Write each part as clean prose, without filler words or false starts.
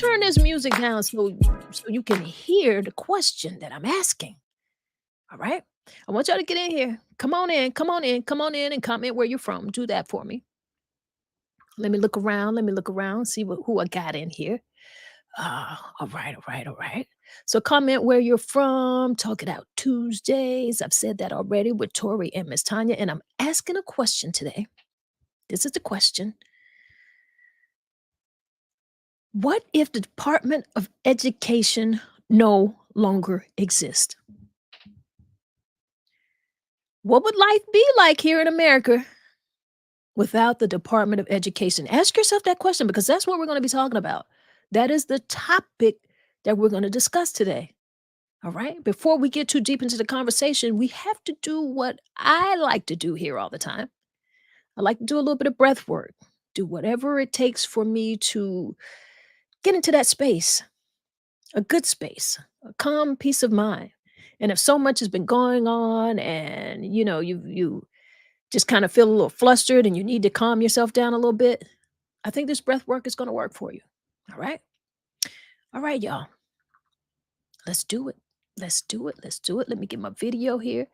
turn this music down so you can hear the question that I'm asking. All right? I want y'all to get in here. Come on in, come on in, come on in and comment where you're from. Do that for me. Let me look around, see who I got in here. All right, all right, all right. So comment where you're from. Talk it out Tuesdays. I've said that already with Tori and Miss Tanya, and I'm asking a question today. This is the question. What if the Department of Education no longer exists? What would life be like here in America without the Department of Education? Ask yourself that question because that's what we're going to be talking about. That is the topic that we're going to discuss today. All right. Before we get too deep into the conversation, we have to do what I like to do here all the time. I like to do a little bit of breath work, do whatever it takes for me to get into that space, a good space, a calm peace of mind. And if so much has been going on and you just kind of feel a little flustered and you need to calm yourself down a little bit, I think this breath work is going to work for you. All right. All right, y'all. Let's do it. Let's do it. Let's do it. Let me get my video here.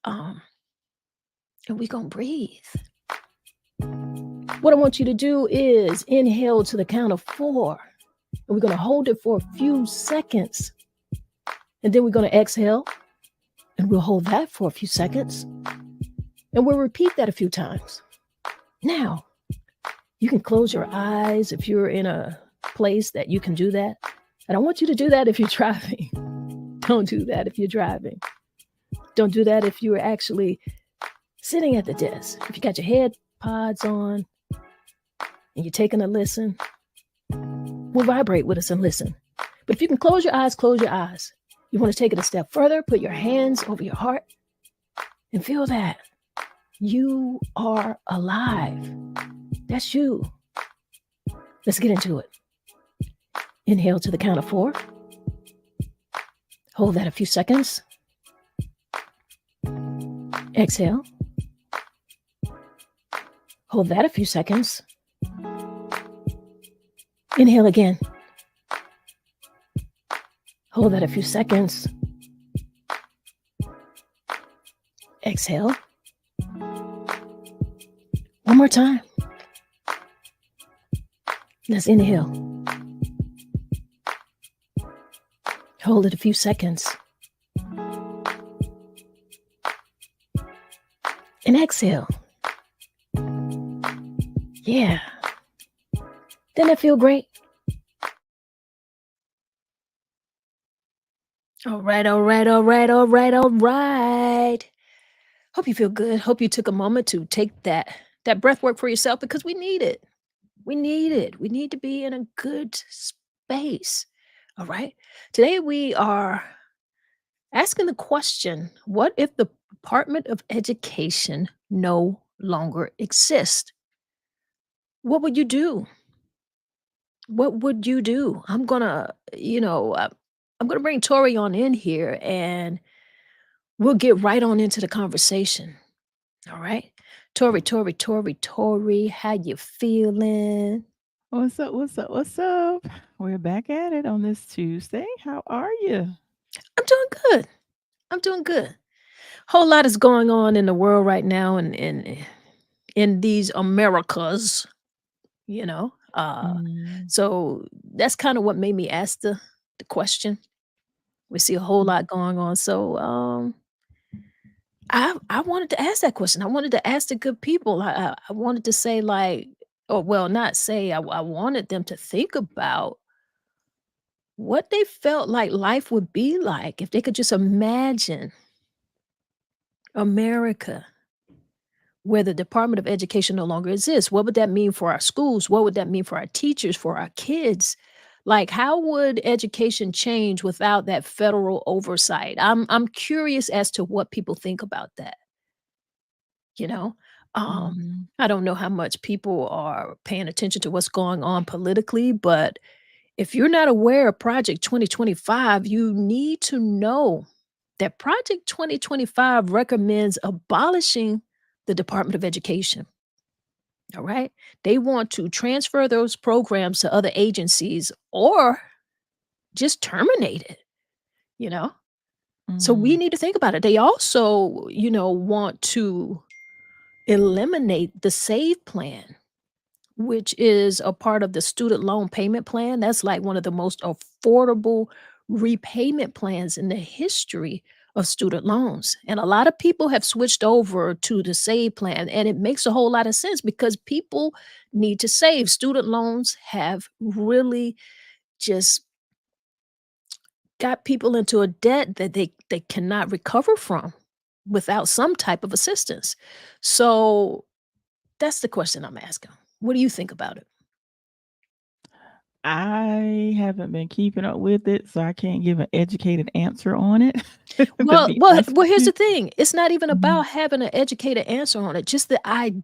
Um, and we're gonna breathe. What I want you to do is inhale to the count of 4. And we're gonna hold it for a few seconds. And then we're gonna exhale. And we'll hold that for a few seconds. And we'll repeat that a few times. Now, you can close your eyes if you're in a place that you can do that. I don't want you to do that if you're driving. Don't do that if you're driving. Don't do that if you're actually sitting at the desk. If you got your head pods on and you're taking a listen, we'll vibrate with us and listen. But if you can close your eyes, close your eyes. You want to take it a step further, put your hands over your heart and feel that you are alive. That's you. Let's get into it. Inhale to the count of 4. Hold that a few seconds. Exhale. Hold that a few seconds. Inhale again. Hold that a few seconds. Exhale. One more time. Let's inhale. Hold it a few seconds. And exhale. Yeah. Doesn't that feel great? All right, all right, all right, all right, all right. Hope you feel good. Hope you took a moment to take that breath work for yourself because we need it. We need it. We need to be in a good space. All right. Today we are asking the question, what if the Department of Education no longer exists? What would you do? What would you do? I'm gonna bring Tori on in here and we'll get right on into the conversation. All right. Tori, how you feeling? What's up? What's up? What's up? We're back at it on this Tuesday. How are you? I'm doing good. I'm doing good. Whole lot is going on in the world right now and in these Americas, you know. Mm, So that's kind of what made me ask the question. We see a whole mm, lot going on. So I wanted to ask that question. I wanted to ask the good people. I wanted to say like, or well, not say. I wanted them to think about what they felt like life would be like if they could just imagine America where the Department of Education no longer exists. What would that mean for our schools? What would that mean for our teachers, for our kids? Like, how would education change without that federal oversight? I'm curious as to what people think about that. You know, mhm. I don't know how much people are paying attention to what's going on politically, but if you're not aware of Project 2025, you need to know that Project 2025 recommends abolishing the Department of Education. All right. They want to transfer those programs to other agencies or just terminate it, you know? So we Mm. need to think about it. They also, want to eliminate the SAVE plan, which is a part of the student loan payment plan. That's like one of the most affordable repayment plans in the history of student loans. And a lot of people have switched over to the SAVE plan, and it makes a whole lot of sense because people need to save. Student loans have really just got people into a debt that they cannot recover from without some type of assistance. So that's the question I'm asking. What do you think about it? I haven't been keeping up with it, so I can't give an educated answer on it, to Well be well honest well, with here's you. the thing, it's not even Mhm, about having an educated answer on it, just the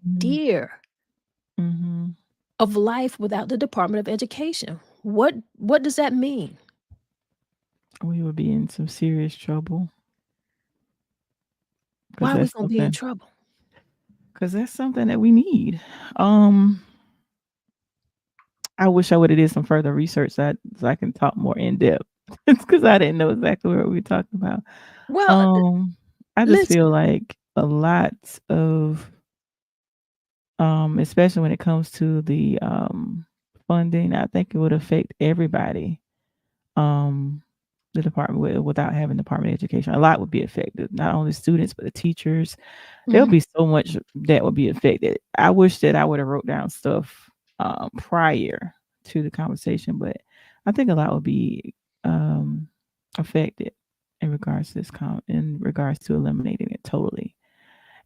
mhm, idea mhm. of life without the Department of Education. What does that mean? We would be in some serious trouble because Why are we that's gonna be in something trouble? because that's something that we need. Um, I wish I woulda did some further research so I can talk more in depth. It's because I didn't know exactly what we were talking about. Well, Um, I just feel listen like a lot of, especially when it comes to the, funding, I think it would affect everybody. um, the department without having Department of Education. A lot would be affected, not only students, but the teachers. There'll mhm. be so much that would be affected. I wish that I would have wrote down stuff prior to the conversation, but I think a lot would be um, affected in regards to in regards to eliminating it totally.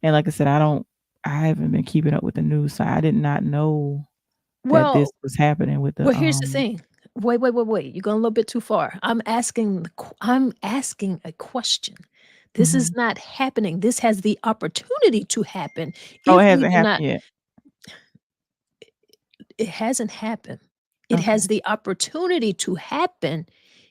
And like I said, I haven't been keeping up with the news, so I did not know that this Well was happening with the well, here's the thing. Wait, you're going a little bit too far. I'm asking a question. This is Mhm. not happening. This has the opportunity to happen Oh, if it we hasn't do happened not. yet. It hasn't happened. It Okay. has the opportunity to happen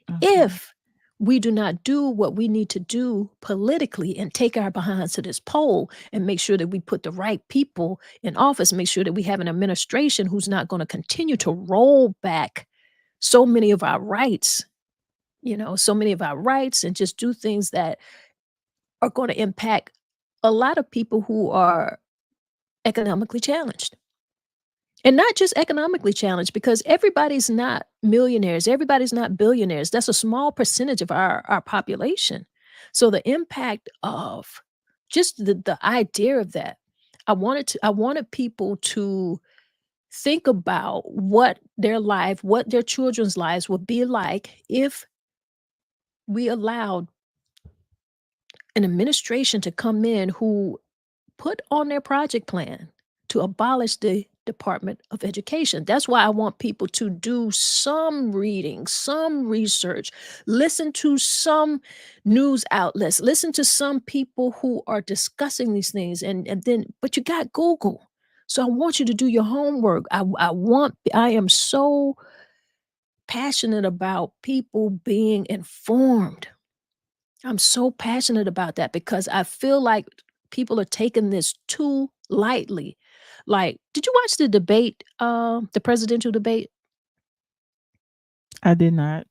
Okay. if we do not do what we need to do politically and take our behinds to this poll and make sure that we put the right people in office, make sure that we have an administration who's not going to continue to roll back so many of our rights, so many of our rights and just do things that are going to impact a lot of people who are economically challenged. And not just economically challenged because everybody's not millionaires, everybody's not billionaires. That's a small percentage of our population. So the impact of just the idea of that, I wanted people to think about what their children's lives would be like if we allowed an administration to come in who put on their project plan to abolish the Department of Education. That's why I want people to do some reading, some research, listen to some news outlets, listen to some people who are discussing these things and then but you got Google. So I want you to do your homework. I am so passionate about people being informed. I'm so passionate about that because I feel like people are taking this too lightly. Like, did you watch the debate, the presidential debate? I did not.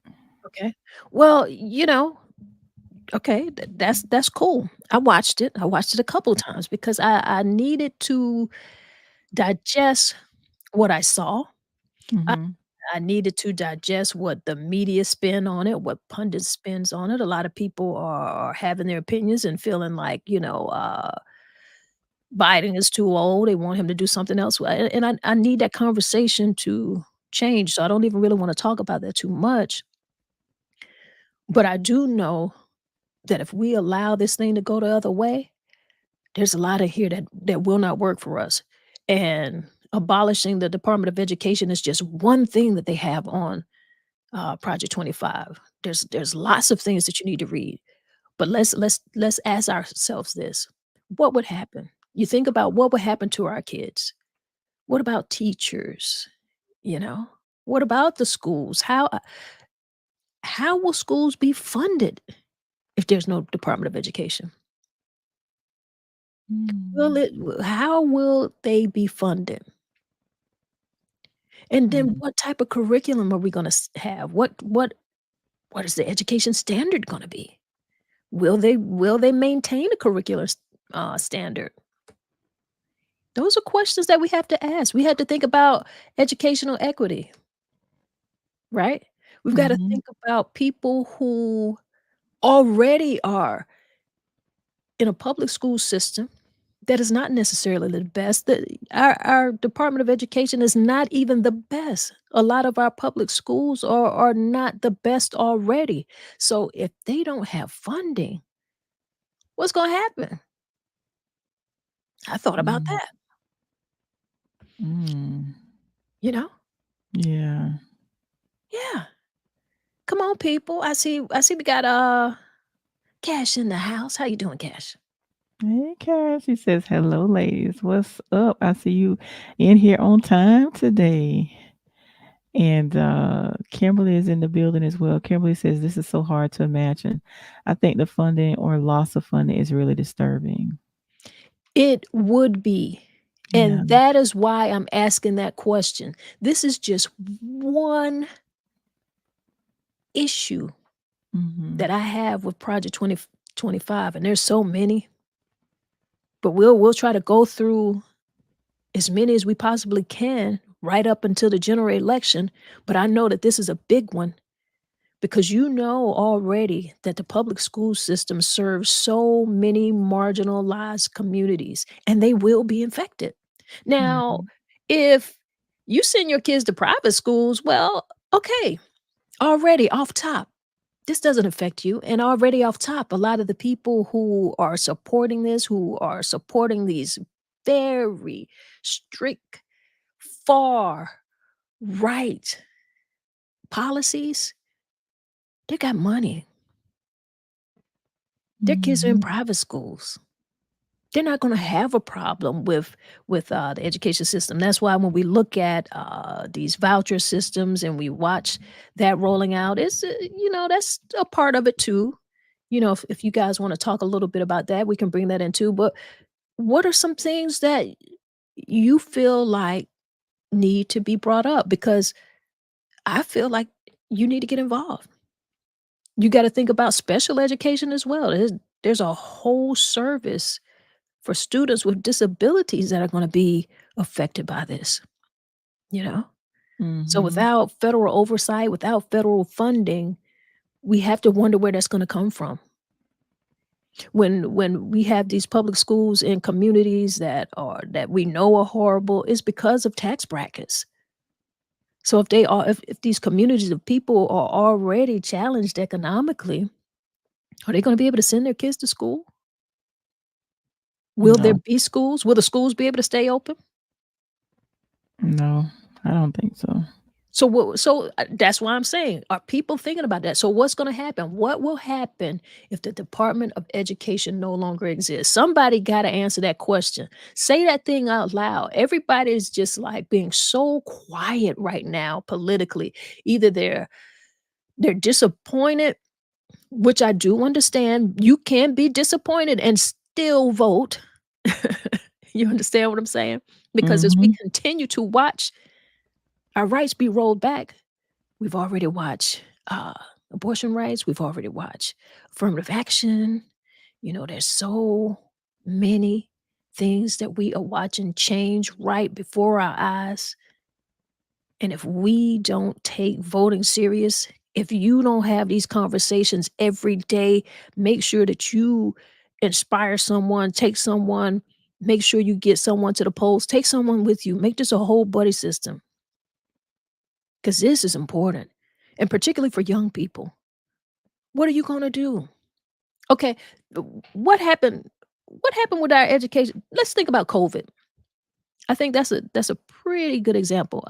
Okay. Well, okay, that's cool. I watched it. I watched it a couple times because I needed to digest what I saw. I Mhm. I needed to digest what the media spin on it, what pundits spins on it. A lot of people are having their opinions and feeling like, Biden is too old, they want him to do something else, and I need that conversation to change, so I don't even really wanna talk about that too much, but I do know that if we allow this thing to go the other way, there's a lot of here that will not work for us, and abolishing the Department of Education is just one thing that they have on, Project 25. There's lots of things that you need to read, but let's ask ourselves this: what would happen? You think about what would happen to our kids. What about teachers? You know? What about the schools? How will schools be funded if there's no Department of Education? Will Mm. it how will they be funded? And then Mhm. what type of curriculum are we gonna have? What is the education standard gonna be? Will they maintain a curricular standard? Those are questions that we have to ask. We have to think about educational equity, right? We've got to Mhm. think about people who already are in a public school system that is not necessarily the best. Our Department of Education is not even the best. A lot of our public schools are not the best already. So if they don't have funding, what's going to happen? I thought about Mm. that. Mm. You know? Yeah. Yeah. Come on, people. I see we got Cash in the house. How you doing, Cash? Hey, Cass. He says, "Hello, ladies. What's up? I see you in here on time today." And Kimberly is in the building as well. Kimberly says, "This is so hard to imagine. I think the funding or loss of funding is really disturbing." It would be. Yeah. And that is why I'm asking that question. This is just one issue Mhm. that I have with Project 2025, and there's so many, but we'll try to go through as many as we possibly can right up until the general election. But I know that this is a big one because you know already that the public school system serves so many marginalized communities and they will be infected. Now, Mhm. if you send your kids to private schools, well, okay, already off top, this doesn't affect you. And already off top, a lot of the people who are supporting this, who are supporting these very strict, far right policies, they got money. Their kids are in Mhm. private schools. They're not gonna have a problem with the education system. That's why when we look at, these voucher systems and we watch that rolling out, that's a part of it too. If you guys wanna talk a little bit about that, we can bring that in too, but what are some things that you feel like need to be brought up? Because I feel like you need to get involved. You gotta think about special education as well. There's a whole service for students with disabilities that are gonna be affected by this, you know? So Mhm. without federal oversight, without federal funding, we have to wonder where that's gonna come from. When we have these public schools in communities that we know are horrible, it's because of tax brackets. So if these communities of people are already challenged economically, are they gonna be able to send their kids to school? Will there No. be schools? Will the schools be able to stay open? No. I don't think so. That's why I'm saying, are people thinking about that? So what's gonna happen? What will happen if the Department of Education no longer exists? Somebody gotta answer that question. Say that thing out loud. Everybody's just, like, being so quiet right now politically. Either they're disappointed, which I do understand. You can be disappointed and still vote. You understand what I'm saying? Because as we Mhm. continue to watch our rights be rolled back, we've already watched, abortion rights, we've already watched affirmative action. There's so many things that we are watching change right before our eyes, and if we don't take voting serious, if you don't have these conversations every day, make sure that you inspire someone, take someone, make sure you get someone to the polls, take someone with you, make this a whole buddy system, because this is important, and particularly for young people. What are you gonna do? Okay, what happened what happened with our education? Let's think about COVID. I think that's a pretty good example.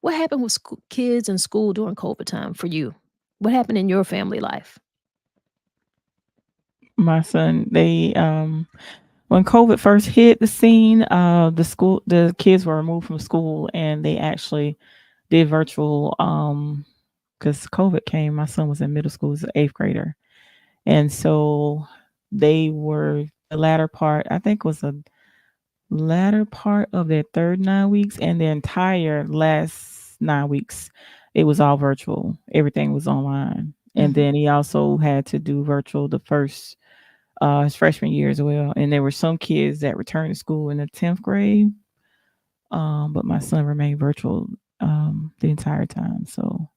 What happened with kids in school during COVID time for you? What happened in your family life? My son, when COVID first hit the scene, the kids were removed from school and they actually did virtual, because COVID came. My son was in middle school, he was an 8th grader. And so they were the latter part, I think was latter part of their third 9 weeks and the entire last 9 weeks, it was all virtual. Everything was online. And Mhm. then he also had to do virtual the first his freshman year as well. And there were some kids that returned to school in the 10th grade. But my son remained virtual the entire time. So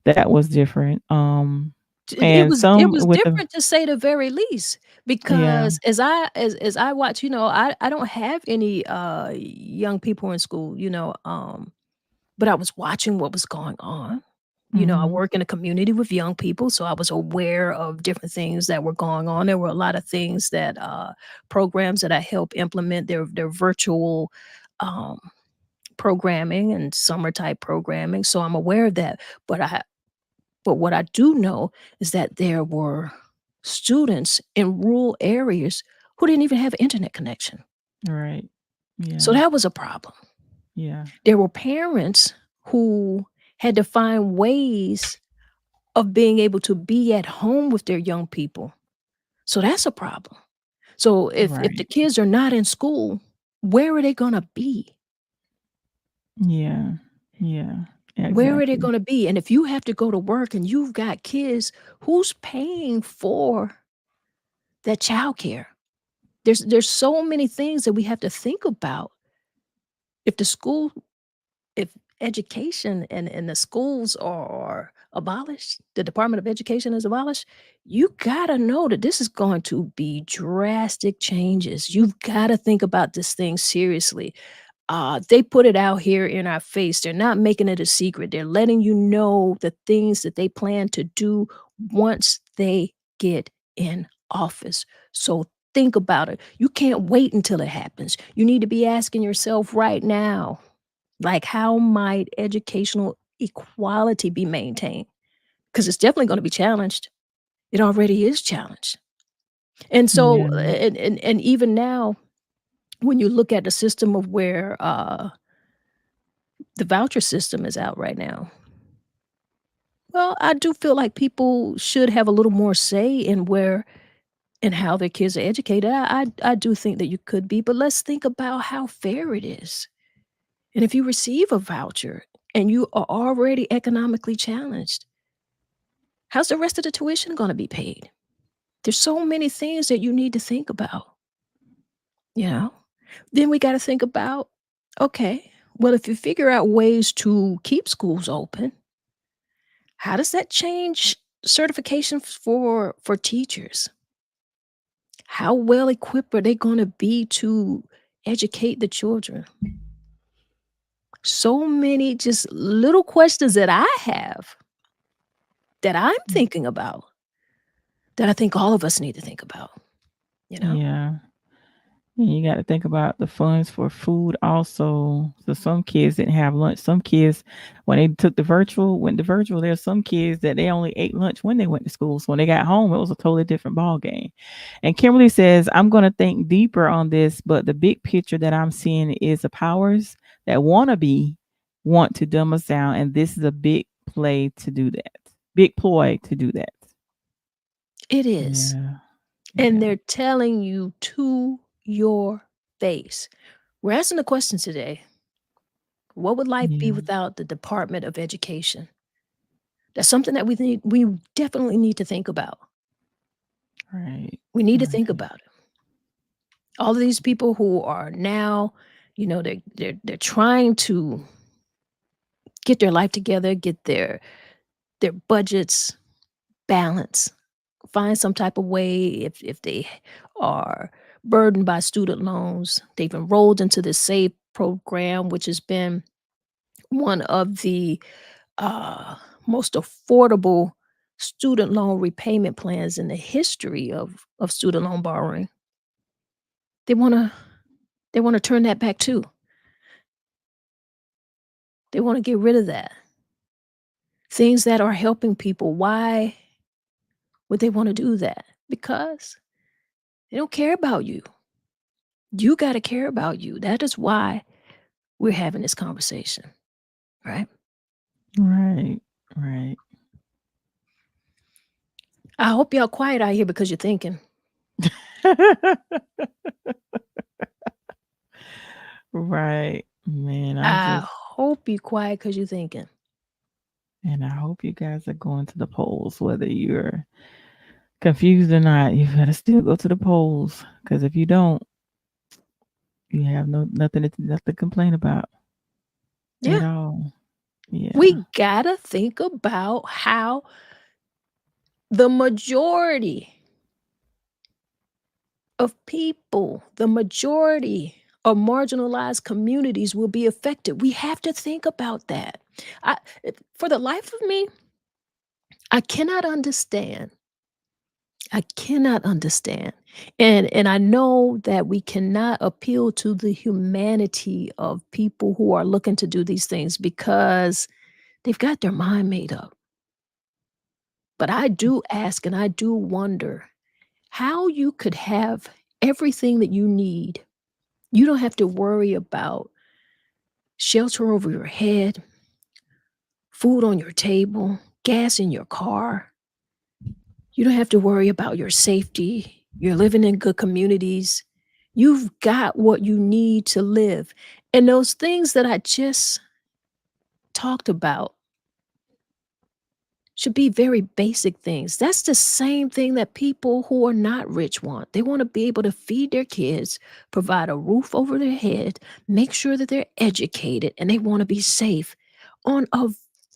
that was different. It And was it some was with the different to say the very least, yeah. because as I watch, I don't have any young people in school, but I was watching what was going on. I Mhm. work in a community with young people, so I was aware of different things that were going on. There were a lot of things that programs that I help implement their virtual um programming and summer type programming. So I'm aware of that. But what I do know is that there were students in rural areas who didn't even have internet connection. Right. So Yeah. that was a problem. Yeah. There were parents who had to find ways of being able to be at home with their young people. So that's a problem. So if the Right. kids are not in school, where are they gonna be? Yeah. Yeah. Where are they Exactly. gonna be? And if you have to go to work and you've got kids, who's paying for that childcare? There's so many things that we have to think about. If the school if education and the schools are abolished, the Department of Education is abolished, you gotta know that this is going to be drastic changes. You've gotta think about this thing seriously. They put it out here in our face. They're not making it a secret. They're letting you know the things that they plan to do once they get in office. So think about it. You can't wait until it happens. You need to be asking yourself right now, like, how might educational equality be maintained? Because it's definitely going to be challenged. It already is challenged. And so, Yeah. and even now, when you look at the system of where the voucher system is out right now. Well, I do feel like people should have a little more say in where and how their kids are educated. I do think that you could be, but let's think about how fair it is. And if you receive a voucher and you are already economically challenged, how's the rest of the tuition going to be paid? There's so many things that you need to think about, you know? Then we got to think about, okay, well, if you figure out ways to keep schools open, how does that change certifications for teachers? How well equipped are they gonna be to educate the children? So many just little questions that I have that I'm Mm. thinking about that I think all of us need to think about, you know? Yeah. And you got to think about the funds for food also. So some kids didn't have lunch. Some kids, when they went to virtual, there's some kids that they only ate lunch when they went to school. So when they got home, it was a totally different ball game. And Kimberly says, I'm going to think deeper on this, but the big picture that I'm seeing is the powers that want to dumb us down. And this is a big play to do that. Big ploy to do that. It is. Yeah. And Yeah. they're telling you to your face. We're asking the question today, what would life be Yeah. without the Department of Education? That's something that we definitely need to think about. Right. We need to think Right. about it. All of these people who are now, they're trying to get their life together, get their budgets balanced, find some type of way if they are burdened by student loans. They've enrolled into the SAVE program, which has been one of the uh, most affordable student loan repayment plans in the history of student loan borrowing. They wanna they wanna turn that back too. They wanna get rid of that. Things that are helping people, why would they wanna do that? Because they don't care about you. You gotta care about you. That is why we're having this conversation, right? Right. Right. I hope y'all quiet out here because you're thinking. Right. Man, I hope you quiet because you're thinking. I hope you guys are going to the polls, whether you're confused or not. You gotta still go to the polls, because if you don't, you have nothing to complain about Yeah. at all. Yeah. We gotta think about how the majority of people, the majority of marginalized communities will be affected. We have to think about that. I, for the life of me, I cannot understand. I cannot understand. And I know that we cannot appeal to the humanity of people who are looking to do these things because they've got their mind made up. But I do ask and I do wonder how you could have everything that you need. You don't have to worry about shelter over your head, food on your table, gas in your car. You don't have to worry about your safety. You're living in good communities. You've got what you need to live. And those things that I just talked about should be very basic things. That's the same thing that people who are not rich want. They want to be able to feed their kids, provide a roof over their head, make sure that they're educated, and they want to be safe on a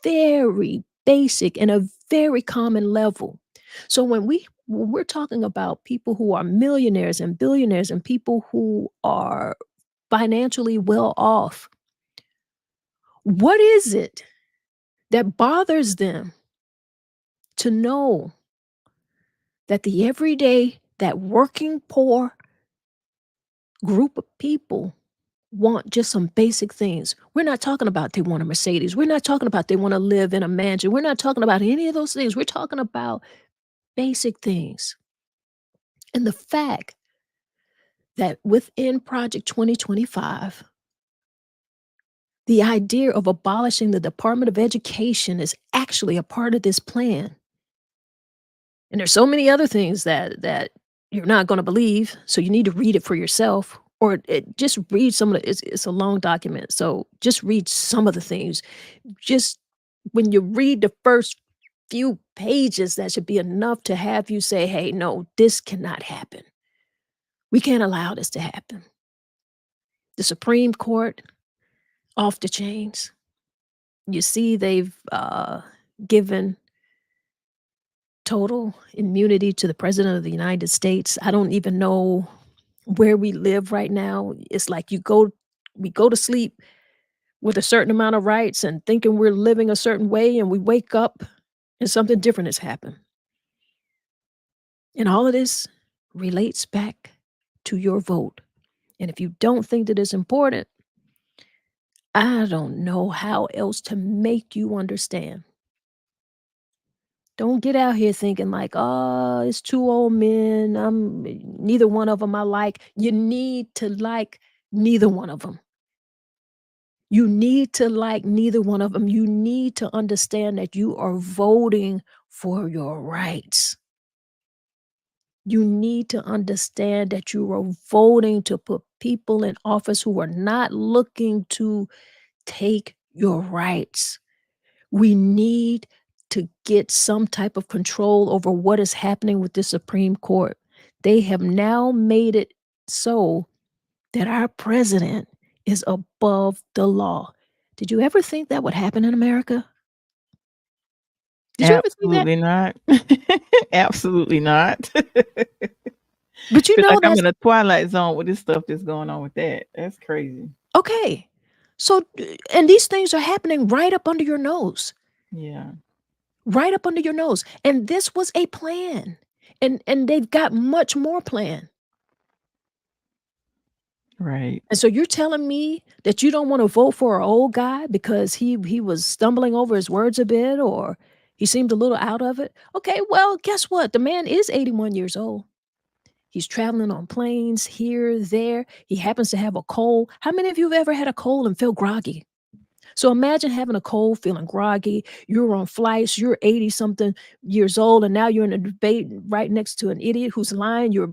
very basic and a very common level. So when we're talking about people who are millionaires and billionaires and people who are financially well off, what is it that bothers them to know that the everyday, that working poor group of people want just some basic things? We're not talking about they want a Mercedes. We're not talking about they want to live in a mansion. We're not talking about any of those things. We're talking about basic things. And the fact that within Project 2025, the idea of abolishing the Department of Education is actually a part of this plan. And there's so many other things that you're not gonna believe, so you need to read it for yourself, or just read some of the it's a long document, so just read some of the things. Just when you read the first few pages, that should be enough to have you say, "Hey, no, this cannot happen. We can't allow this to happen." The Supreme Court, off the chains. You see they've, given total immunity to the President of the United States. I don't even know where we live right now. It's like we go to sleep with a certain amount of rights and thinking we're living a certain way, and we wake up and something different has happened. And all of this relates back to your vote. And if you don't think that it's important, I don't know how else to make you understand. Don't get out here thinking like, "Oh, it's 2 old men, neither one of them I like." You need to like neither one of them. You need to like neither one of them. You need to understand that you are voting for your rights. You need to understand that you are voting to put people in office who are not looking to take your rights. We need to get some type of control over what is happening with the Supreme Court. They have now made it so that our president is above the law. Did you ever think that would happen in America? Did you ever think that? Absolutely not. Absolutely not. But you Feel know like I'm that's in a twilight zone with this stuff that's going on with that. That's crazy. okay. So, and these things are happening right up under your nose, Yeah. right up under your nose. And this was a plan. And they've got much more planned. Right. And so you're telling me that you don't wanna vote for an old guy because he was stumbling over his words a bit or he seemed a little out of it? Okay, well, guess what? The man is 81 years old. He's traveling on planes here, there. He happens to have a cold. How many of you have ever had a cold and feel groggy? So imagine having a cold, feeling groggy. You're on flights, you're 80 something years old, and now you're in a debate right next to an idiot who's lying. You're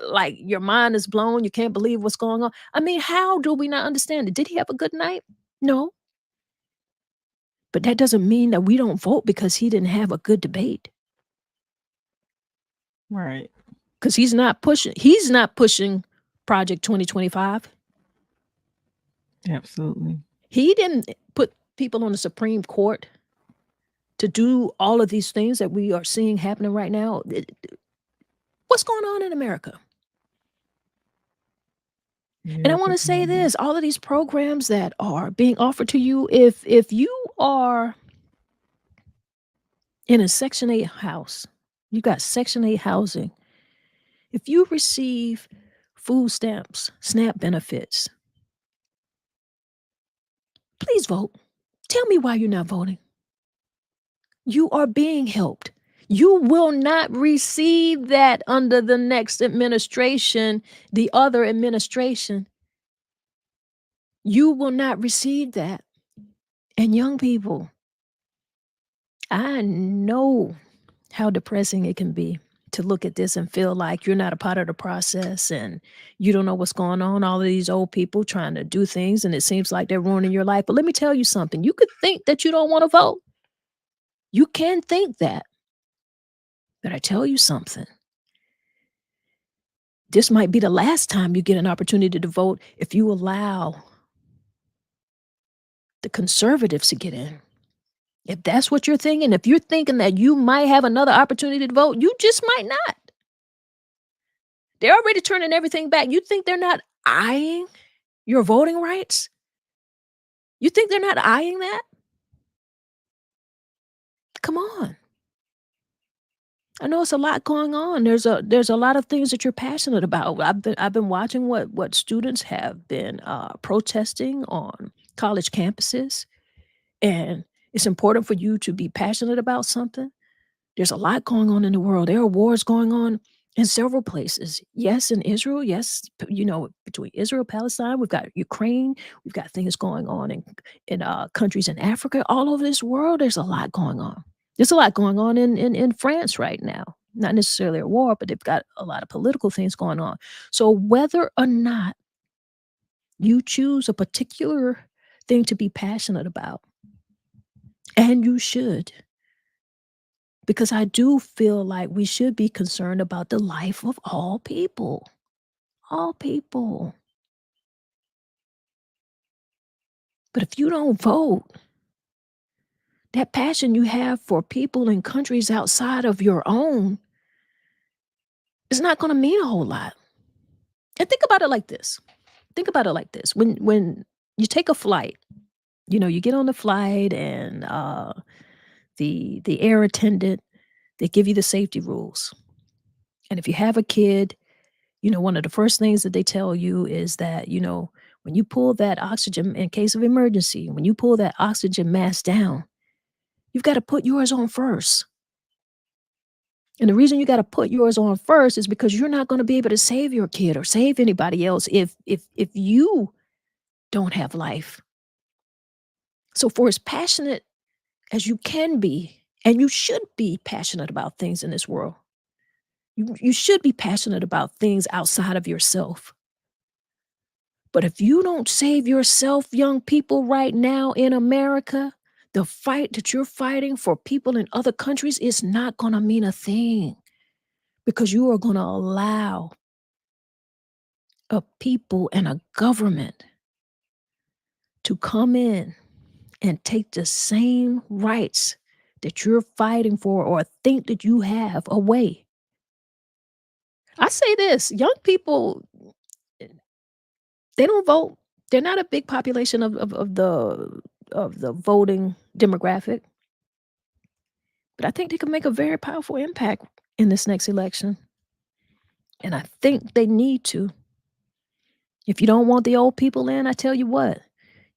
like your mind is blown. You can't believe what's going on. I mean, how do we not understand it? Did he have a good night? No. But that doesn't mean that we don't vote because he didn't have a good debate. Right. Because he's not pushing Project 2025. Absolutely. He didn't put people on the Supreme Court to do all of these things that we are seeing happening right now. What's going on in America? And I want to say this, all of these programs that are being offered to you, if you are in a Section 8 house, you got Section 8 housing, if you receive food stamps, SNAP benefits, please vote. Tell me why you're not voting. You are being helped. You will not receive that under the next administration, the other administration. You will not receive that. And young people, I know how depressing it can be to look at this and feel like you're not a part of the process and you don't know what's going on. All of these old people trying to do things and it seems like they're ruining your life. But let me tell you something. You could think that you don't want to vote. You can think that. But I tell you something. This might be the last time you get an opportunity to vote if you allow the conservatives to get in. If that's what you're thinking, if you're thinking that you might have another opportunity to vote, you just might not. They're already turning everything back. You think they're not eyeing your voting rights? You think they're not eyeing that? Come on. I know it's a lot going on. There's a lot of things that you're passionate about. I've been watching what students have been protesting on college campuses, and it's important for you to be passionate about something. There's a lot going on in the world. There are wars going on in several places. Yes, in Israel. Yes, between Israel, Palestine. We've got Ukraine. We've got things going on in countries in Africa. All over this world, there's a lot going on. There's a lot going on in France right now. Not necessarily a war, but they've got a lot of political things going on. So whether or not you choose a particular thing to be passionate about, and you should, because I do feel like we should be concerned about the life of all people. All people. But if you don't vote, that passion you have for people in countries outside of your own is not going to mean a whole lot. And think about it like this. Think about it like this. When you take a flight, you get on the flight and the air attendant, they give you the safety rules. And if you have a kid, one of the first things that they tell you is that, when you pull that oxygen in case of emergency, when you pull that oxygen mask down, you've got to put yours on first. And the reason you got to put yours on first is because you're not going to be able to save your kid or save anybody else if you don't have life. So for as passionate as you can be, and you should be passionate about things in this world, you should be passionate about things outside of yourself. But if you don't save yourself, young people, right now in America, the fight that you're fighting for people in other countries is not going to mean a thing, because you are going to allow a people and a government to come in and take the same rights that you're fighting for or think that you have away. I say this, young people, they don't vote. They're not a big population of the voting demographic. But I think they can make a very powerful impact in this next election. And I think they need to. If you don't want the old people in, I tell you what,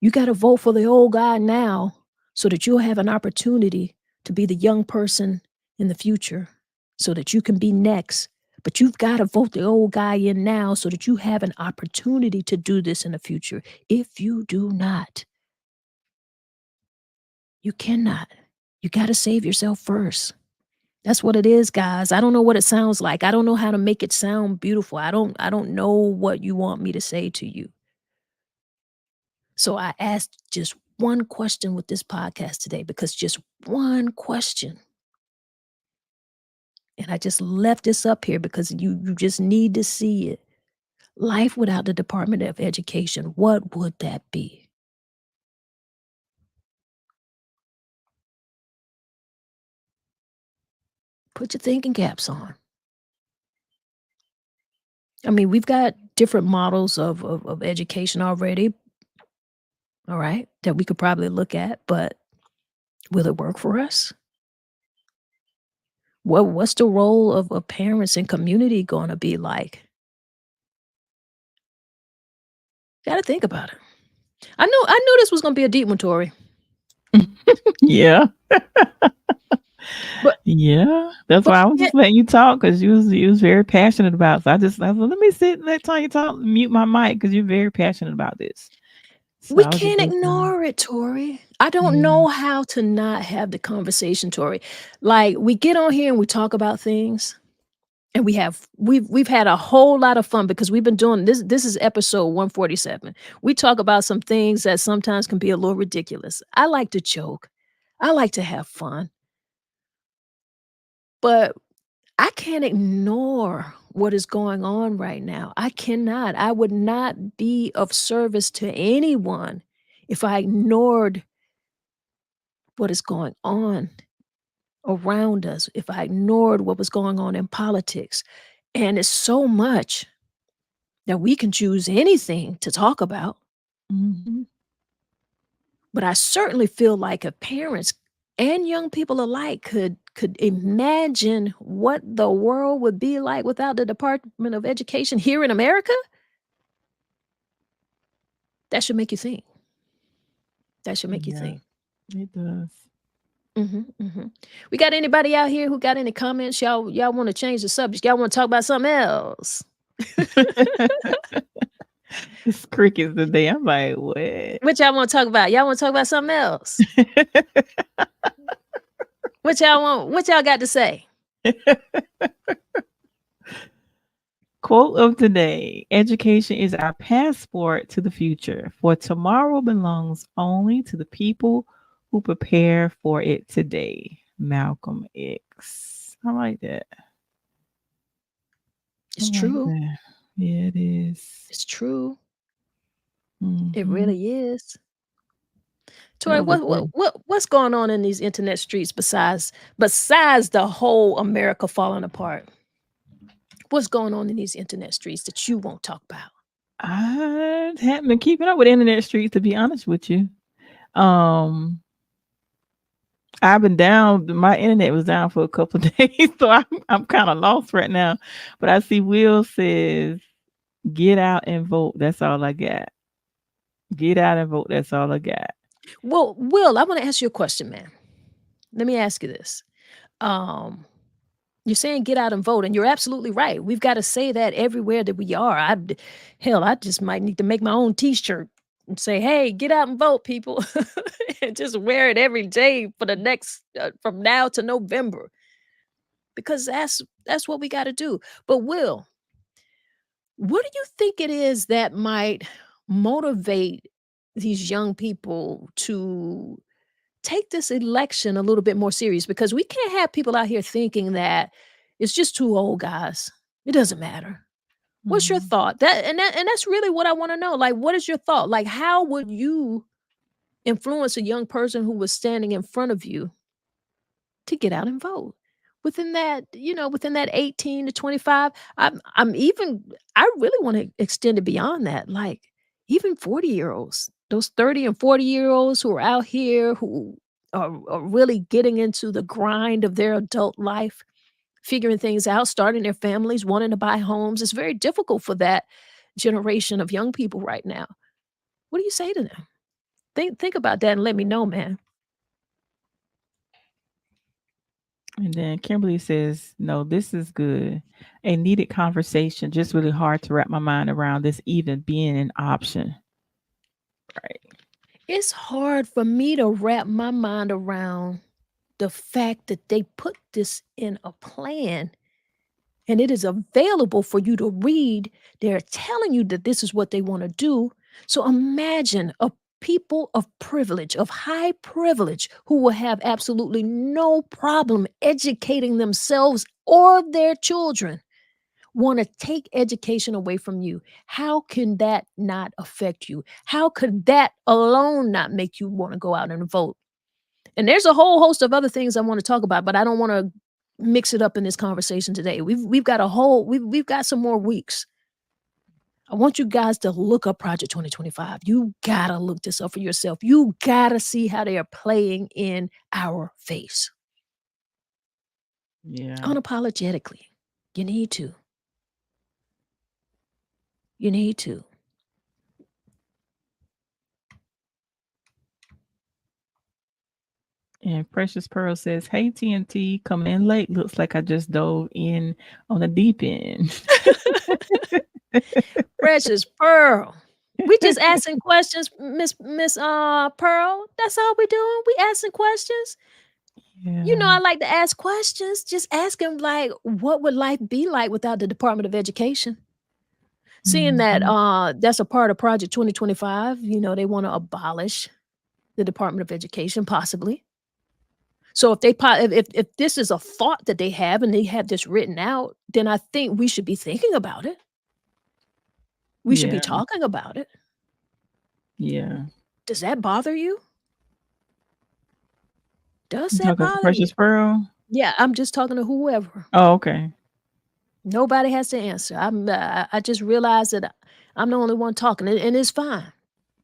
you got to vote for the old guy now so that you'll have an opportunity to be the young person in the future so that you can be next. But you've got to vote the old guy in now so that you have an opportunity to do this in the future. If you do not, you cannot. You got to save yourself first. That's what it is, guys. I don't know what it sounds like. I don't know how to make it sound beautiful. I don't know what you want me to say to you. So I asked just one question with this podcast today, because just one question. And I just left this up here because you just need to see it. Life without the Department of Education, what would that be? Put your thinking caps on. I mean, we've got different models of education already, all right, that we could probably look at, but will it work for us? What's the role of parents and community going to be like? Got to think about it. I knew this was going to be a deep one, Tori. Yeah. But Yeah. That's but why I was yeah, just letting you talk because you was very passionate about it. So I was like, let me sit and let Tanya talk, mute my mic because you're very passionate about this. So we I was just can't listening. ignore it, Tori. I don't Yeah. know how to not have the conversation, Tori. Like, we get on here and we talk about things, and we've had a whole lot of fun because we've been doing this. This is episode 147. We talk about some things that sometimes can be a little ridiculous. I like to joke. I like to have fun. But I can't ignore what is going on right now. I cannot. I would not be of service to anyone if I ignored what is going on around us, if I ignored what was going on in politics. And it's so much that we can choose anything to talk about. Hmm. But I certainly feel like if parents and young people alike could imagine what the world would be like without the Department of Education here in America, that should make you think. That should make you Yeah, think. it does. We got anybody out here who got any comments? Y'all want to change the subject? Y'all want to talk about something else? It's crickets today. I'm like, what? What y'all want to talk about? Y'all want to talk about something else? What y'all want? What y'all got to say? Quote of the day: education is our passport to the future, for tomorrow belongs only to the people who prepare for it today. Malcolm X. I like that. I It's like true. that. Yeah, it is. It's true. It Hmm. really is. Tori, That was a good. what's going on in these internet streets besides the whole America falling apart? What's going on in these internet streets that you won't talk about? I haven't been keeping up with internet streets, to be honest with you. Um, I've been down. My internet was down for a couple of days, so I'm kind of lost right now. But I see Will says, "Get out and vote." That's all I got. Get out and vote. That's all I got. Well, Will, I want to ask you a question, man. Let me ask you this. Um, you're saying get out and vote, and you're absolutely right. We've got to say that everywhere that we are. Hell, I just might need to make my own T-shirt and say, "Hey, get out and vote, people," and just wear it every day for the next from now to November, because that's what we got to do. But Will, what do you think it is that might motivate these young people to take this election a little bit more serious? Because we can't have people out here thinking that it's just too old, guys. It doesn't matter. What's your Mhm. thought? That's really what I want to know. Like, what is your thought? Like, how would you influence a young person who was standing in front of you to get out and vote? Within that 18 to 25, I'm even I really want to extend it beyond that. Like, even 40-year-olds, those 30 and 40-year-olds who are out here who are really getting into the grind of their adult life, figuring things out, starting their families, wanting to buy homes. It's very difficult for that generation of young people right now. What do you say to them? Think about that and let me know, man. And then Kimberly says, "No, this is good. A needed conversation. Just really hard to wrap my mind around this even being an option." Right. It's hard for me to wrap my mind around the fact that they put this in a plan and it is available for you to read. They're telling you that this is what they want to do. So imagine a people of privilege, of high privilege, who will have absolutely no problem educating themselves or their children, want to take education away from you. How can that not affect you? How could that alone not make you want to go out and vote? And there's a whole host of other things I want to talk about, but I don't want to mix it up in this conversation today. We've got a whole we've got some more weeks. I want you guys to look up Project 2025. You gotta look this up for yourself. You gotta see how they are playing in our face Yeah. unapologetically. You need to. You need to. And Precious Pearl says, "Hey TNT, coming in late. Looks like I just dove in on the deep end." Precious Pearl. We just asking questions, Miss Pearl. That's all we doing. We asking questions. You know, Yeah. I like to ask questions. Just ask them like, what would life be like without the Department of Education? Seeing that Mhm. that's a part of Project 2025, you know, they want to abolish the Department of Education, possibly. So if they if this is a thought that they have and they have this written out, then I think we should be thinking about it. We should be Yeah. talking about it. Yeah. Does that bother you? Does You that talking to bother you? Precious Pearl? Yeah, I'm just talking to whoever. Oh, okay. Nobody has to answer. I just realized that I'm the only one talking, and it's fine.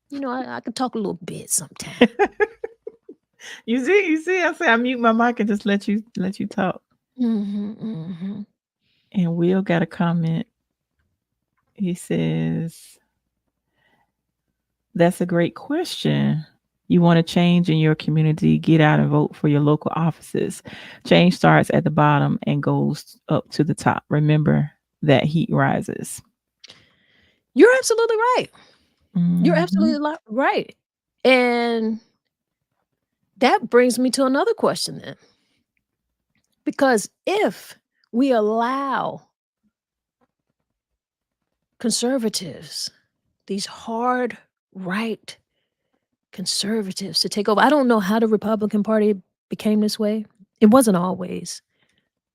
You know, I can talk a little bit sometime. You see, I say I mute my mic and just let you talk. Mhm, mhm. And Will got a comment. He says, "That's a great question. You want to change in your community, get out and vote for your local offices. Change starts at the bottom and goes up to the top. Remember that heat rises." You're absolutely right. You're Mhm. absolutely right. And that brings me to another question then. Because if we allow conservatives, these hard right conservatives to take over, I don't know how the Republican Party became this way. It wasn't always.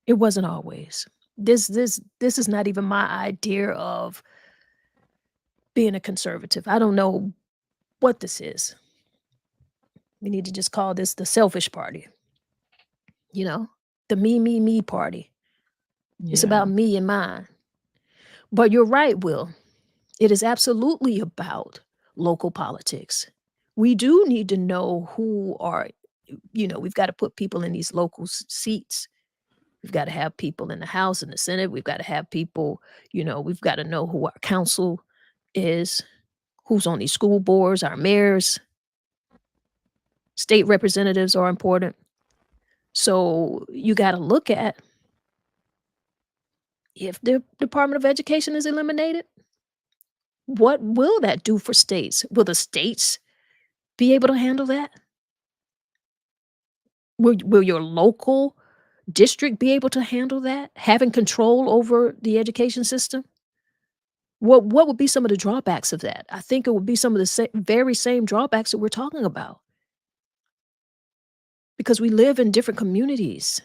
It wasn't always. This is not even my idea of being a conservative. I don't know what this is. We need to just call this the selfish party, you know? The me party. It's Yeah. about me and mine. But you're right, Will. It is absolutely about local politics. We do need to know who are, you know, we've got to put people in these local seats. We've got to have people in the House and the Senate. We've got to have people, you know, we've got to know who our council is, who's on these school boards, our mayors, state representatives are important. So you got to look at if the Department of Education is eliminated, what will that do for states? Will the states be able to handle that? Will your local district be able to handle that? Having control over the education system? What would be some of the drawbacks of that? I think it would be some of the very same drawbacks that we're talking about because we live in different communities.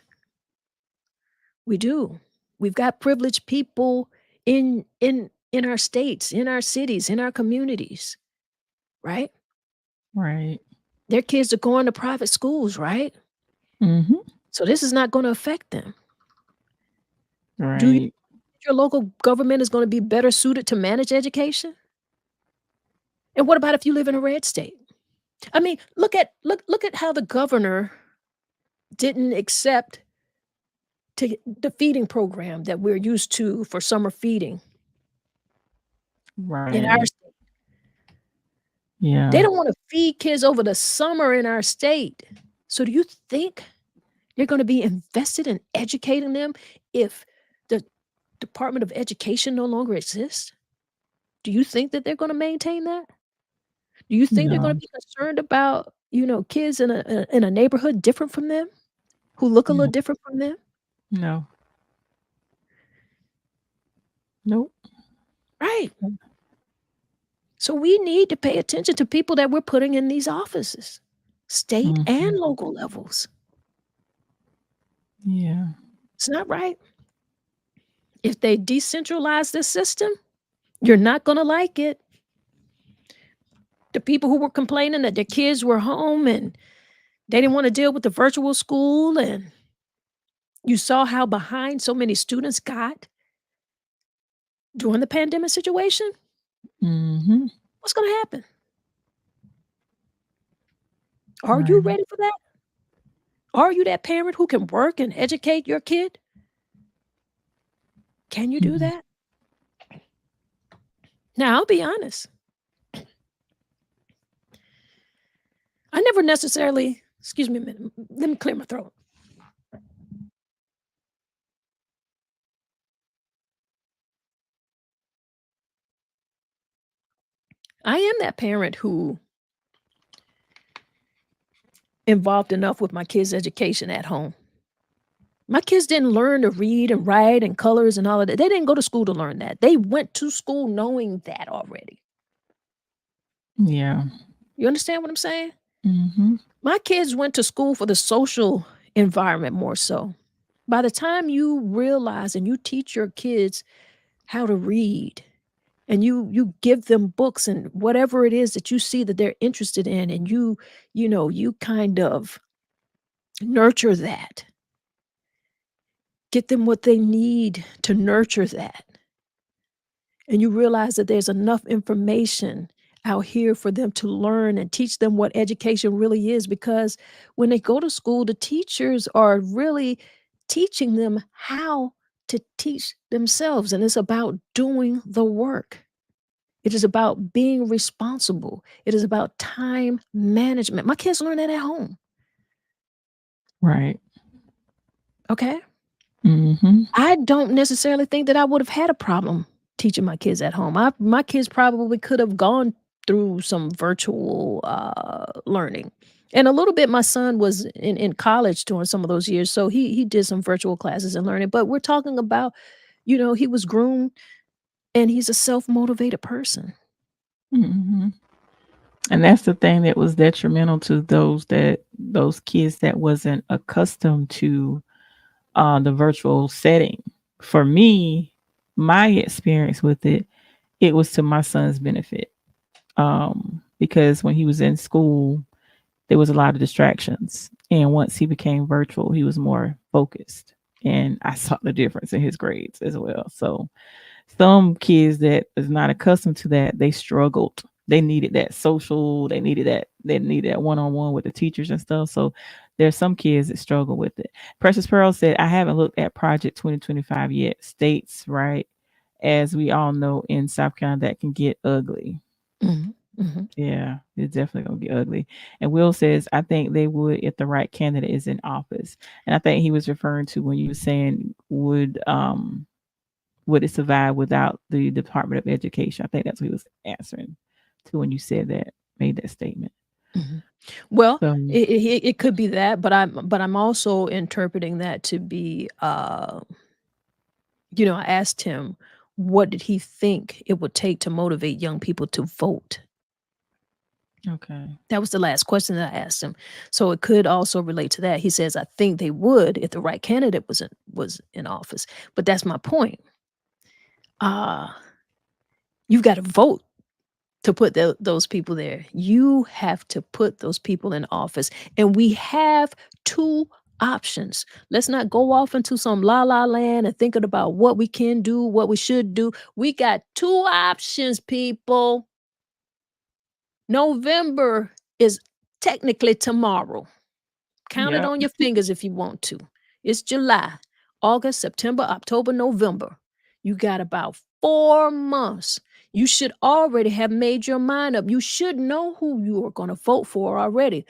We do. We've got privileged people in our states, in our cities, in our communities, right? Right. Their kids are going to private schools, right? Mhm. So this is not going to affect them. Do you Right. think your local government is going to be better suited to manage education? And what about if you live in a red state? I mean, look at how the governor didn't accept the feeding program that we're used to for summer feeding in our Right. state. They Yeah. don't want to feed kids over the summer in our state. So do you think they're going to be invested in educating them if the Department of Education no longer exists? Do you think that they're going to maintain that? Do you think they're gonna No. be concerned about, you know, kids in a neighborhood different from them? who look a little No. different from them? No. Nope. Right. So we need to pay attention to people that we're putting in these offices, state and Mhm. local levels. Yeah. It's not right. If they decentralize this system, you're not going to like it. The people who were complaining that their kids were home and they didn't want to deal with the virtual school, and you saw how behind so many students got during the pandemic situation, Mhm. what's going to happen? Are you Right. ready for that? Are you that parent who can work and educate your kid? Can you do Mhm. that? Now, I'll be honest. I never necessarily, excuse me a minute, let me clear my throat. I am that parent who involved enough with my kids' education at home. My kids didn't learn to read and write and colors and all of that. They didn't go to school to learn that. They went to school knowing that already. Yeah. You understand what I'm saying? Mhm. My kids went to school for the social environment more so. By the time you realize and you teach your kids how to read, and you give them books and whatever it is that you see that they're interested in, and you kind of nurture that, get them what they need to nurture that, and you realize that there's enough information out here for them to learn and teach them what education really is, because when they go to school, the teachers are really teaching them how to teach themselves, and it's about doing the work. It is about being responsible. It is about time management. My kids learn that at home, Right. okay? Mhm. I don't necessarily think that I would have had a problem teaching my kids at home. My kids probably could have gone through some virtual learning. And a little bit my son was in college during some of those years, so he did some virtual classes and learning, but we're talking about, he was groomed and he's a self-motivated person. Mhm. And that's the thing that was detrimental to those kids that wasn't accustomed to the virtual setting. For me, my experience with it, it was to my son's benefit. Because when he was in school, there was a lot of distractions. And once he became virtual, he was more focused. And I saw the difference in his grades as well. So some kids that is not accustomed to that, they struggled. They needed that social, they needed that one-on-one with the teachers and stuff. So there's some kids that struggle with it. Precious Pearl said, I haven't looked at Project 2025 yet. States, right? As we all know in South Carolina, that can get ugly. Mhm, mhm. Yeah, it's definitely gonna get ugly. And Will says, I think they would if the right candidate is in office. And I think he was referring to when you were saying would it survive without the Department of Education? I think that's what he was answering to when you said that, made that statement. Mhm. Well, So, it could be that, but I'm also interpreting that to be, I asked him, what did he think it would take to motivate young people to vote? okay. That was the last question that I asked him. So it could also relate to that. He says, "I think they would if the right candidate was in office." But that's my point. Uh, you've got to vote to put those people there. You have to put those people in office. And we have two options. Let's not go off into some la la land and thinking about what we can do, what we should do. We got two options, people. November is technically tomorrow. Count it Yep. on your fingers if you want to. It's July, August, September, October, November. You got about 4 months. You should already have made your mind up. You should know who you are going to vote for already.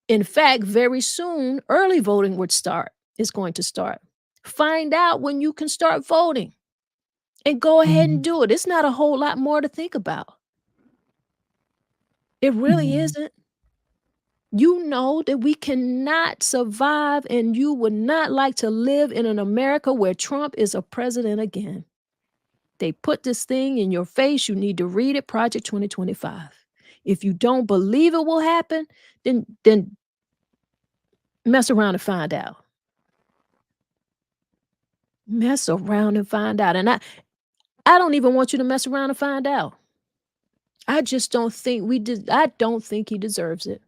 In fact, very soon, early voting would start. Is going to start. Find out when you can start voting and go ahead and Mhm. do it. It's not a whole lot more to think about. It really Mhm. isn't. You know that we cannot survive, and you would not like to live in an America where Trump is a president again. They put this thing in your face. You need to read it, Project 2025. If you don't believe it will happen, then mess around and find out. Mess around and find out. And I don't even want you to mess around and find out. I just don't think I don't think he deserves it.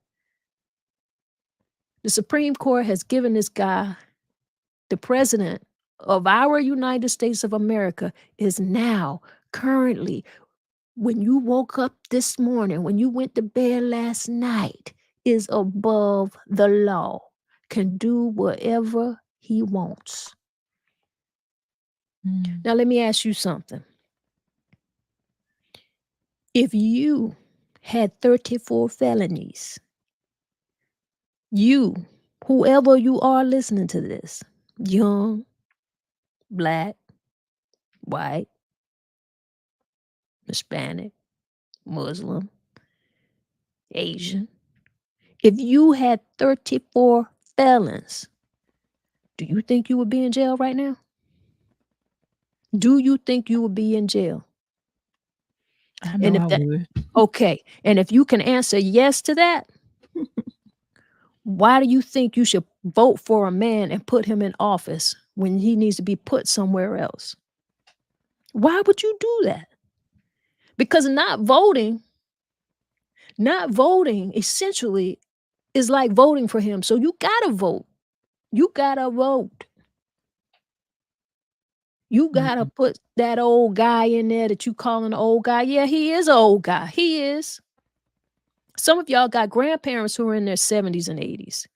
The Supreme Court has given this guy, the president of our United States of America, is now currently, when you woke up this morning, when you went to bed last night, is above the law, can do whatever he wants. Now, let me ask you something. If you had 34 felonies, you, whoever you are listening to this, young, black, white, Hispanic, Muslim, Asian, if you had 34 felons, do you think you would be in jail right now? Do you think you would be in jail? I And know if I that, would. okay, and if you can answer yes to that, why do you think you should vote for a man and put him in office when he needs to be put somewhere else? Why would you do that? Because not voting essentially is like voting for him. So you gotta vote. You gotta vote. You gotta Mhm. put that old guy in there that you calling an old guy. Yeah, he is an old guy. He is. Some of y'all got grandparents who are in their 70s and 80s,